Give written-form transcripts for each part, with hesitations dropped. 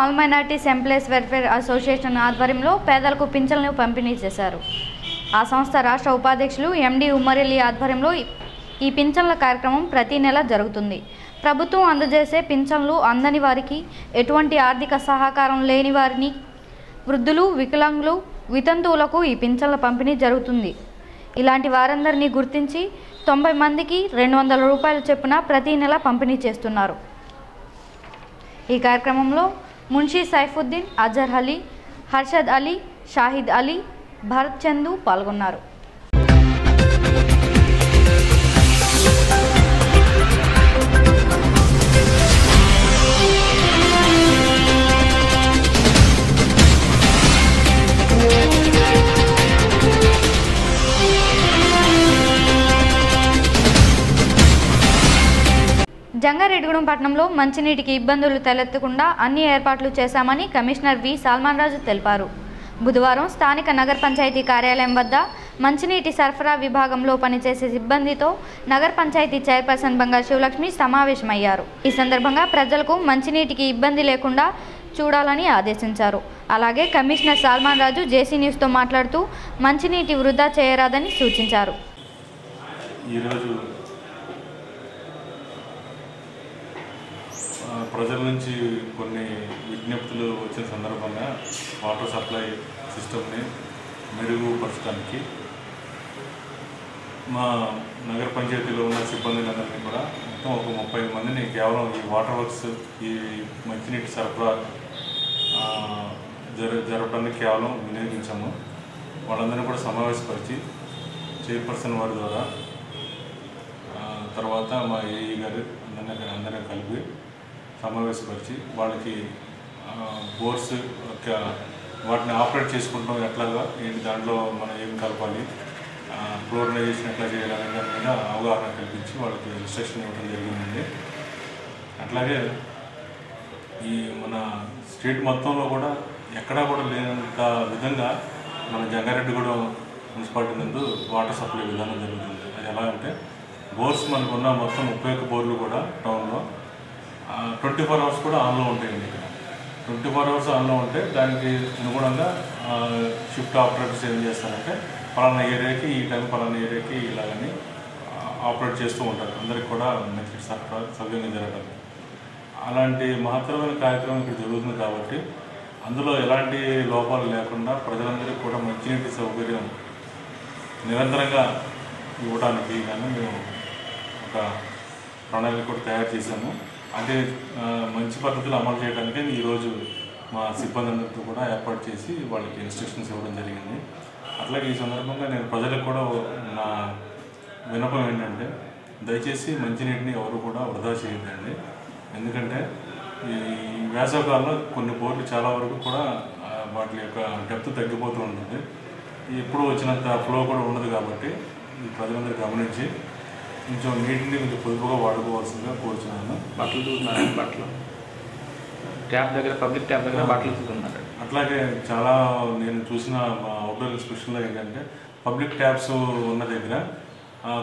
All minorities employees welfare association ఆధ్వర్యంలో పేదలకు పింఛన్లను పంపిణీ చేశారు. ఆ సంస్థ రాష్ట్ర ఉపాధ్యక్షులు ఎండి ఉమ్మరెల్లి ఆధ్వర్యంలో ఈ పింఛన్ల కార్యక్రమం ప్రతి నెల జరుగుతుంది. ప్రభుత్వం అందజేసే పింఛన్లు అందని వారికి, ఎటువంటి ఆర్థిక సహకారం లేని వారిని, వృద్ధులు, వికలాంగులు, వితంతువులకు ఈ పింఛన్ల పంపిణీ జరుగుతుంది. ఇలాంటి వారందరినీ గుర్తించి 90 మందికి 200 రూపాయల చొప్పున ప్రతి నెల పంపిణీ చేస్తున్నారు. ఈ కార్యక్రమంలో మున్షీ సైఫుద్దీన్, అజర్ అలీ, హర్షద్ అలీ, షాహిద్ అలీ, భరత్ చందు పాల్గొన్నారు. జంగారెడ్డిగూడెం పట్టణంలో మంచినీటికి ఇబ్బందులు తలెత్తకుండా అన్ని ఏర్పాట్లు చేశామని కమిషనర్ వి సల్మాన్ రాజు తెలిపారు. బుధవారం స్థానిక నగర పంచాయతీ కార్యాలయం వద్ద మంచినీటి సరఫరా విభాగంలో పనిచేసే సిబ్బందితో నగర పంచాయతీ చైర్పర్సన్ బంగారు శివలక్ష్మి సమావేశమయ్యారు. ఈ సందర్భంగా ప్రజలకు మంచినీటికి ఇబ్బంది లేకుండా చూడాలని ఆదేశించారు. అలాగే కమిషనర్ సల్మాన్ రాజు జేసీ న్యూస్తో మాట్లాడుతూ మంచినీటి వృధా చేయరాదని సూచించారు. ప్రజల నుంచి కొన్ని విజ్ఞప్తులు వచ్చిన సందర్భంగా వాటర్ సప్లై సిస్టమ్ని మెరుగుపరచడానికి మా నగర పంచాయతీలో ఉన్న సిబ్బందులందరినీ కూడా మొత్తం ఒక 30 మందిని కేవలం ఈ వాటర్ వర్క్స్, ఈ మంచినీటి సరఫరా జరపడానికి కేవలం వినియోగించాము. వాళ్ళందరినీ కూడా సమావేశపరిచి చైర్పర్సన్ వారి ద్వారా, తర్వాత మా ఏఈ గారు అందరినీ కలిపి సమావేశపరిచి వాళ్ళకి బోర్డ్స్ వాటిని ఆపరేట్ చేసుకుంటాం ఎట్లాగా, ఏంటి దాంట్లో మనం ఏం కలపాలి, క్లోరినైజేషన్ ఎట్లా చేయాలనే దాని మీద అవగాహన కల్పించి వాళ్ళకి ఇన్స్ట్రక్షన్ ఇవ్వడం జరిగిందండి. అట్లాగే ఈ మన స్టేట్ మొత్తంలో కూడా ఎక్కడా కూడా లేనంత విధంగా మన జంగారెడ్డిగూడెం మున్సిపాలిటీ నందు వాటర్ సప్లై విధానం జరుగుతుంది. అది ఎలా అంటే బోర్స్ మనకున్న మొత్తం 31 బోర్లు కూడా టౌన్లో 24 అవర్స్ కూడా ఆన్లో ఉంటాయండి. ఇక్కడ 24 అవర్స్ ఆన్లో ఉంటే దానికి అనుగుణంగా షిఫ్ట్ ఆపరేటర్స్ ఏం చేస్తారంటే పలానా ఏరియాకి ఈ టైం, పలానా ఏరియాకి ఇలాగని ఆపరేట్ చేస్తూ ఉంటారు. అందరికి కూడా మంచి సవ్యంగా జరగడం. అలాంటి మహత్తరమైన కార్యక్రమం ఇక్కడ జరుగుతుంది కాబట్టి అందులో ఎలాంటి లోపాలు లేకుండా ప్రజలందరికీ కూడా మంచినీటి సౌకర్యం నిరంతరంగా ఇవ్వడానికి కానీ మేము ఒక ప్రణాళిక కూడా తయారు చేశాము. అదే మంచి పద్ధతులు అమలు చేయడానికి ఈరోజు మా సిబ్బంది అందరితో కూడా ఏర్పాటు చేసి వాళ్ళకి ఇన్స్ట్రక్షన్స్ ఇవ్వడం జరిగింది. అట్లాగే ఈ సందర్భంగా నేను ప్రజలకు కూడా నా విన్నపం ఏంటంటే దయచేసి మంచినీటిని ఎవరు కూడా వృధా చేయొద్దండి. ఎందుకంటే ఈ వేసవికాలంలో కొన్ని బోర్లు చాలా వరకు కూడా వాటి యొక్క డెప్త్ తగ్గిపోతూ ఉంటుంది. ఎప్పుడు వచ్చినంత ఫ్లో కూడా ఉండదు. కాబట్టి ఈ ప్రజలందరూ గమనించి కొంచెం నీటిని కొంచెం పొదుపుగా వాడుకోవాల్సిందిగా కోరుచున్నాను. బట్టలు చూస్తున్నారు, బట్టలు ట్యాప్ దగ్గర, పబ్లిక్ ట్యాప్ దగ్గర బట్టలు చూస్తున్నారు. అట్లాగే చాలా నేను చూసిన అవుట్డోర్ ఇన్స్పెక్షన్లో ఏంటంటే పబ్లిక్ ట్యాప్స్ ఉన్న దగ్గర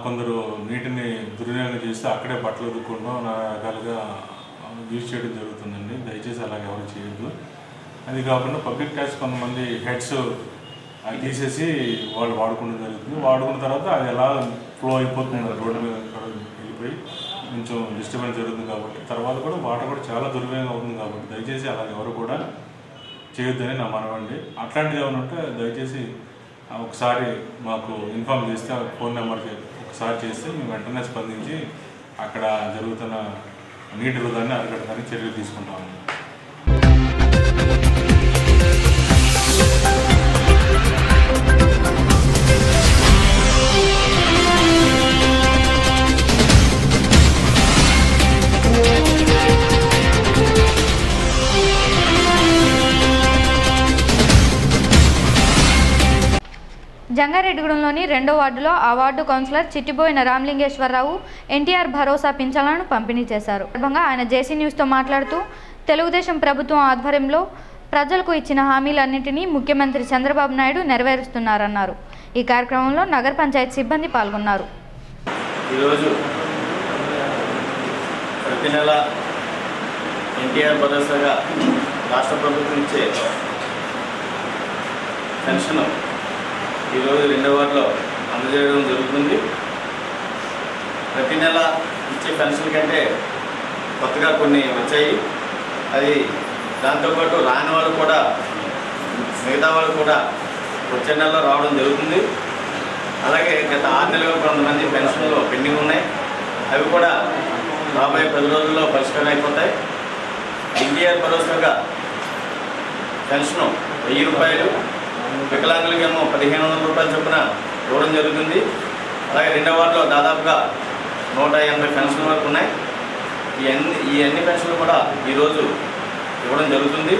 కొందరు నీటిని దుర్వినియోగం చేస్తే అక్కడే బట్టలు ఉతుక్కుంటూ రకాలుగా యూజ్ చేయడం జరుగుతుందండి. దయచేసి అలాగే ఎవరు చేయొద్దు. అది కాకుండా పబ్లిక్ ట్యాప్స్ కొంతమంది హెడ్స్ తీసేసి వాళ్ళు వాడుకోవడం జరుగుతుంది. వాడుకున్న తర్వాత అది ఎలా ఫ్లో అయిపోతుంది రోడ్డు మీద వెళ్ళిపోయి కొంచెం డిస్టర్బెన్స్ జరుగుతుంది. కాబట్టి తర్వాత కూడా వాటర్ కూడా చాలా దుర్వినియోగం అవుతుంది. కాబట్టి దయచేసి అలాగే ఎవరు కూడా చేయొద్దని నా మనవండి. అట్లాంటిది ఏమైనా ఉంటే దయచేసి ఒకసారి మాకు ఇన్ఫామ్ చేస్తే ఫోన్ నెంబర్కి ఒకసారి చేస్తే మేము వెంటనే స్పందించి అక్కడ జరుగుతున్న నీటి వృధాన్ని అరికట్టడానికి చర్యలు తీసుకుంటాము. జంగారెడ్డిగూడెంలోని 2వ వార్డులో ఆ వార్డు కౌన్సిలర్ చిట్టిబోయిన రామలింగేశ్వరరావు ఎన్టీఆర్ భరోసా పింఛన్లను పంపిణీ చేశారు. సందర్భంగా ఆయన జేసీ న్యూస్తో మాట్లాడుతూ తెలుగుదేశం ప్రభుత్వం ఆధ్వర్యంలో ప్రజలకు ఇచ్చిన హామీలన్నింటినీ ముఖ్యమంత్రి చంద్రబాబు నాయుడు నెరవేరుస్తున్నారన్నారు. ఈ కార్యక్రమంలో నగర పంచాయతీ సిబ్బంది పాల్గొన్నారు. ఈరోజు ప్రతి నెల ఎన్టీఆర్ భరోసాగా రాష్ట్ర ప్రభుత్వం ఇచ్చే పెన్షన్ ఈరోజు 2వ వార్డులో అందజేయడం జరుగుతుంది. ప్రతి నెల ఇచ్చే పెన్షన్ కంటే కొత్తగా కొన్ని వచ్చాయి. అది దాంతోపాటు రాని వాళ్ళు కూడా మిగతా వాళ్ళు కూడా వచ్చే నెలలో రావడం జరుగుతుంది. అలాగే గత 6 నెలలుగా కొంతమంది పెన్షన్లు పెండింగ్ ఉన్నాయి. అవి కూడా రాబోయే 10 రోజుల్లో పరిష్కారం అయిపోతాయి. ఎన్టీఆర్ భరోసాగా పెన్షను 1000 రూపాయలు, వికలాంగులకేమో 1500 రూపాయల చొప్పున ఇవ్వడం జరుగుతుంది. అలాగే 2వ వార్డులో దాదాపుగా 180 పెన్షన్ల వరకు ఉన్నాయి. ఈ అన్ని పెన్షన్లు కూడా ఈరోజు ఇవ్వడం జరుగుతుంది.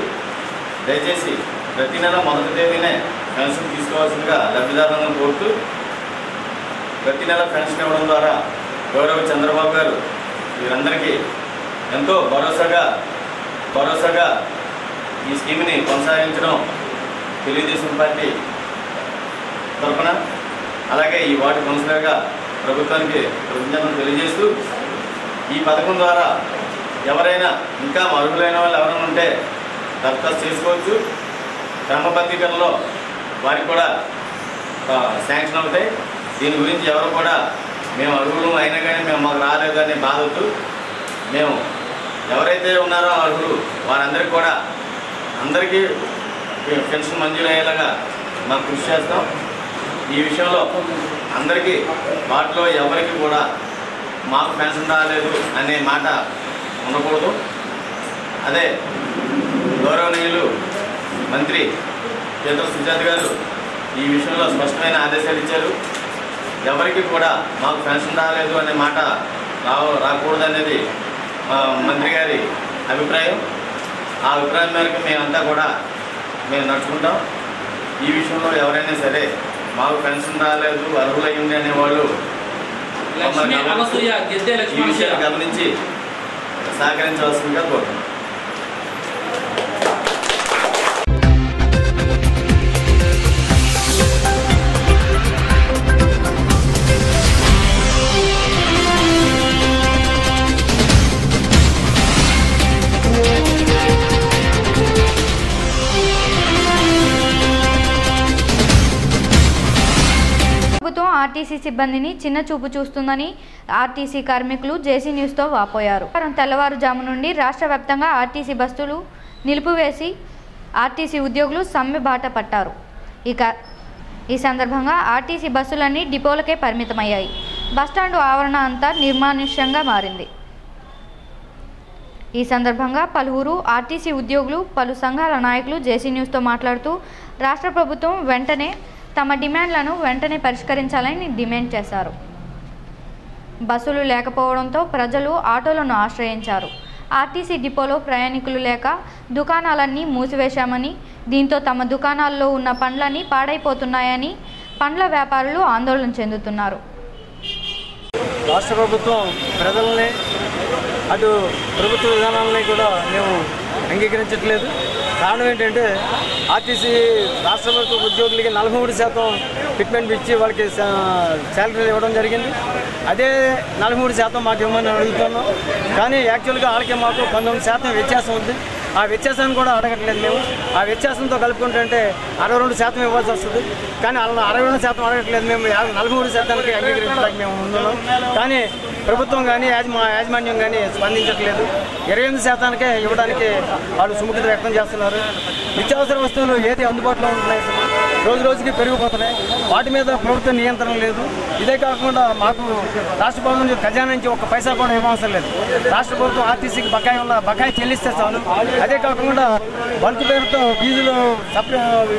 దయచేసి ప్రతి నెల మొదటి తేదీనే పెన్షన్ తీసుకోవాల్సిందిగా లబ్ధిదారులను కోరుతూ, ప్రతి నెల పెన్షన్ ఇవ్వడం ద్వారా గౌరవ చంద్రబాబు గారు వీరందరికీ ఎంతో భరోసాగా ఈ స్కీమ్ని కొనసాగించడం తెలుగుదేశం పార్టీ తరఫున, అలాగే ఈ వార్డు కౌన్సిలర్గా ప్రభుత్వానికి కృతజ్ఞతలు తెలియజేస్తూ, ఈ పథకం ద్వారా ఎవరైనా ఇంకా అర్హులైన వాళ్ళు ఎవరైనా ఉంటే దరఖాస్తు చేసుకోవచ్చు. క్రమబద్ధీకరణలో వారికి కూడా శాంక్షన్ అవుతాయి. దీని గురించి ఎవరు కూడా మేము అర్హులు అయినా కానీ మాకు రాలేదని బాధొద్దు. మేము ఎవరైతే ఉన్నారో అర్హులు వారందరికీ కూడా అందరికీ పెన్షన్ మంజూరు అయ్యేలాగా మనం కృషి చేస్తాం. ఈ విషయంలో అందరికీ వాటిలో ఎవరికి కూడా మాకు పెన్షన్ రాలేదు అనే మాట ఉండకూడదు. అదే గౌరవనీయులు మంత్రి కేంద్ర సుజాత గారు ఈ విషయంలో స్పష్టమైన ఆదేశాలు ఇచ్చారు. ఎవరికి కూడా మాకు పెన్షన్ రాలేదు అనే మాట రాకూడదు అనేది మంత్రి గారి అభిప్రాయం. ఆ అభిప్రాయం మేరకు మేమంతా కూడా నడుచుకుంటాం. ఈ విషయంలో ఎవరైనా సరే మాకు పెన్షన్ రాలేదు, అర్హులైంది అనేవాళ్ళు ఈ విషయాన్ని గమనించి సహకరించవలసిందిగా కోరుతున్నాం. ప్రభుత్వం ఆర్టీసీ సిబ్బందిని చిన్న చూపు చూస్తుందని ఆర్టీసీ కార్మికులు జేసీ న్యూస్తో వాపోయారు. తెల్లవారుజాము నుండి రాష్ట్ర వ్యాప్తంగా ఆర్టీసీ బస్సులు నిలిపివేసి ఆర్టీసీ ఉద్యోగులు సమ్మె బాట పట్టారు. ఈ సందర్భంగా ఆర్టీసీ బస్సులన్నీ డిపోలకే పరిమితమయ్యాయి. బస్టాండు ఆవరణ అంతా నిర్మానుష్యంగా మారింది. ఈ సందర్భంగా పలువురు ఆర్టీసీ ఉద్యోగులు, పలు సంఘాల నాయకులు జేసీ న్యూస్తో మాట్లాడుతూ రాష్ట్ర ప్రభుత్వం వెంటనే తమ డిమాండ్లను వెంటనే పరిష్కరించాలని డిమాండ్ చేశారు. బస్సులు లేకపోవడంతో ప్రజలు ఆటోలను ఆశ్రయించారు. ఆర్టీసీ డిపోలో ప్రయాణికులు లేక దుకాణాలన్నీ మూసివేశామని, దీంతో తమ దుకాణాల్లో ఉన్న పండ్లన్నీ పాడైపోతున్నాయని పండ్ల వ్యాపారులు ఆందోళన చెందుతున్నారు. రాష్ట్ర ప్రభుత్వం ప్రజల్ని అటు ప్రభుత్వ విధానాలని కూడా మేము అంగీకరించట్లేదు. కారణం ఏంటంటే ఆర్టీసీ రాష్ట్ర ప్రభుత్వ ఉద్యోగులకి 43% ఫిట్మెంట్ ఇచ్చి వాళ్ళకి శాలరీలు ఇవ్వడం జరిగింది. అదే 43% మాకు ఇవ్వమని అడుగుతున్నాం. కానీ యాక్చువల్గా వాళ్ళకి మాకు 19% వ్యత్యాసం ఉంది. ఆ వ్యత్యాసాన్ని కూడా అడగట్లేదు మేము. ఆ వ్యత్యాసంతో కలుపుకుంటుంటే 62% ఇవ్వాల్సి వస్తుంది. కానీ వాళ్ళని 62% అడగట్లేదు. మేము 43%కి అంగీకరించడానికి మేము ఉన్నాం. కానీ ప్రభుత్వం కానీ యాజమాన్యం కానీ స్పందించట్లేదు. 28%కే ఇవ్వడానికి వాళ్ళు సుముఖత వ్యక్తం చేస్తున్నారు. నిత్యావసర వస్తువులు ఏది అందుబాటులో ఉంటున్నాయి, రోజు రోజుకి పెరిగిపోతున్నాయి. వాటి మీద ప్రభుత్వ నియంత్రణ లేదు. ఇదే కాకుండా మాకు రాష్ట్ర ప్రభుత్వం ఖజానా నుంచి ఒక్క పైసా కూడా ఇవ్వవసరం లేదు. రాష్ట్ర ప్రభుత్వం ఆర్టీసీకి బకాయి చెల్లిస్తే చాలు. అదే కాకుండా బల్క్ పేరుతో ఫీజులు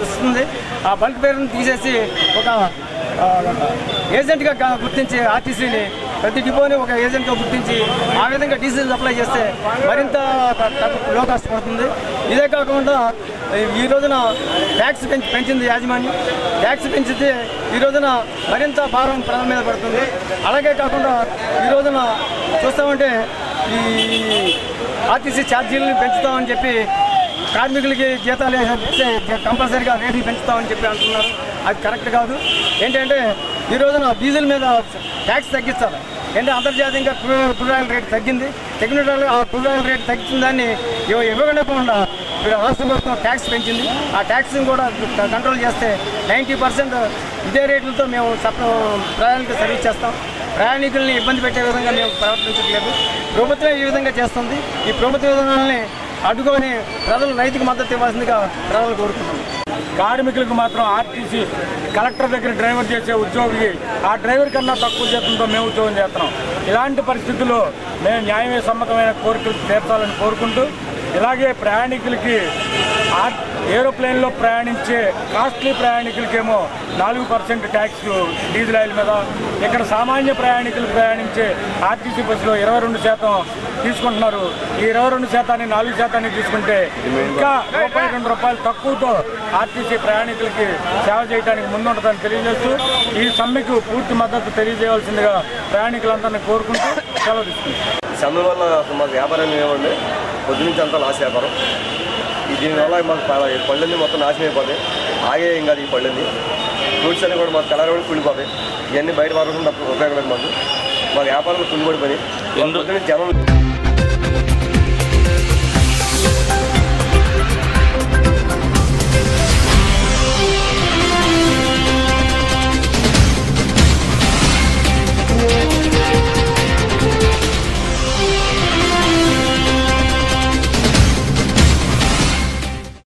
ఇస్తుంది. ఆ బల్క్ పేరును తీసేసి ఒక ఏజెంట్గా గుర్తించి ఆర్టీసీని ప్రతి డిపోని ఒక ఏజెంట్గా గుర్తించి ఆ విధంగా డీజిల్ సప్లై చేస్తే మరింత లో కాస్ట్ పడుతుంది. ఇదే కాకుండా ఈ రోజున ట్యాక్స్ పెంచింది యాజమాన్యం. ట్యాక్స్ పెంచితే ఈ రోజున మరింత భారం ప్రజల మీద పడుతుంది. అలాగే కాకుండా ఈ రోజున చూస్తామంటే ఈ ఆర్టీసీ ఛార్జీలను పెంచుతామని చెప్పి కార్మికులకి జీతాలు కంపల్సరీగా రేట్లు పెంచుతామని చెప్పి అంటున్నారు. అది కరెక్ట్ కాదు. ఏంటంటే ఈ రోజున డీజిల్ మీద ట్యాక్స్ తగ్గిస్తారు. అంటే అంతర్జాతీయంగా క్రూడ్ ఆయిల్ రేట్ తగ్గింది. ఆ క్రూడ్ ఆయిల్ రేట్ తగ్గించిన దాన్ని ఇవ్వకుండా రాష్ట్ర ప్రభుత్వం ట్యాక్స్ పెంచింది. ఆ ట్యాక్స్ని కూడా కంట్రోల్ చేస్తే 90% ఇదే రేట్లతో మేము ప్రయాణికులు సర్వీస్ చేస్తాం. ప్రయాణికుల్ని ఇబ్బంది పెట్టే విధంగా మేము ప్రవర్తించట్లేదు. ప్రభుత్వం ఈ విధంగా చేస్తుంది. ఈ ప్రభుత్వ విధానాలని అడ్డుకొని ప్రజలు రైతుకు మద్దతు ఇవ్వాల్సిందిగా ప్రజలు కోరుకుంటున్నాం. కార్మికులకు మాత్రం ఆర్టీసీ కలెక్టర్ దగ్గర డ్రైవర్ చేసే ఉద్యోగి ఆ డ్రైవర్ కన్నా తక్కువ జీతంతో మేము ఉద్యోగం చేస్తున్నాం. ఇలాంటి పరిస్థితుల్లో మేము న్యాయమే సమ్మతమైన కోరికలు తీర్చాలని కోరుకుంటూ, ఇలాగే ప్రయాణికులకి ఏరోప్లేన్లో ప్రయాణించే కాస్ట్లీ ప్రయాణికులకేమో 4% ట్యాక్స్ డీజిల్ ఆయిల్ మీద, ఇక్కడ సామాన్య ప్రయాణికులు ప్రయాణించే ఆర్టీసీ బస్సులో 22% తీసుకుంటున్నారు. ఈ 22%ని 4% తీసుకుంటే ఇంకా ₹1-2 తక్కువతో ఆర్టీసీ ప్రయాణికులకి సేవ చేయడానికి ముందుంటుందని తెలియజేస్తూ ఈ సమ్మెకు పూర్తి మద్దతు తెలియజేయవలసిందిగా ప్రయాణికులందరినీ కోరుకుంటూ సెలవు తీసుకుంటాం. సమ్మె వల్ల మాకు వ్యాపారం ఏమండి, పొద్దునుంచి అంతా లాస్ వ్యాపారం. దీనివల్ల మాకు పళ్ళన్నీ మొత్తం నాశనం అయిపోతాయి. ఆగే ఇంకా ఈ పళ్ళన్నీ ఫ్రూట్స్ అన్నీ కూడా మాకు తెల్లారి కూడా కుళ్ళిపోతాయి. ఇవన్నీ బయట వాడకుండా తప్ప ఉపయోగపడదు. మాకు వ్యాపారంలో కుళ్ళిపడిపోయి పొద్దున్న జనం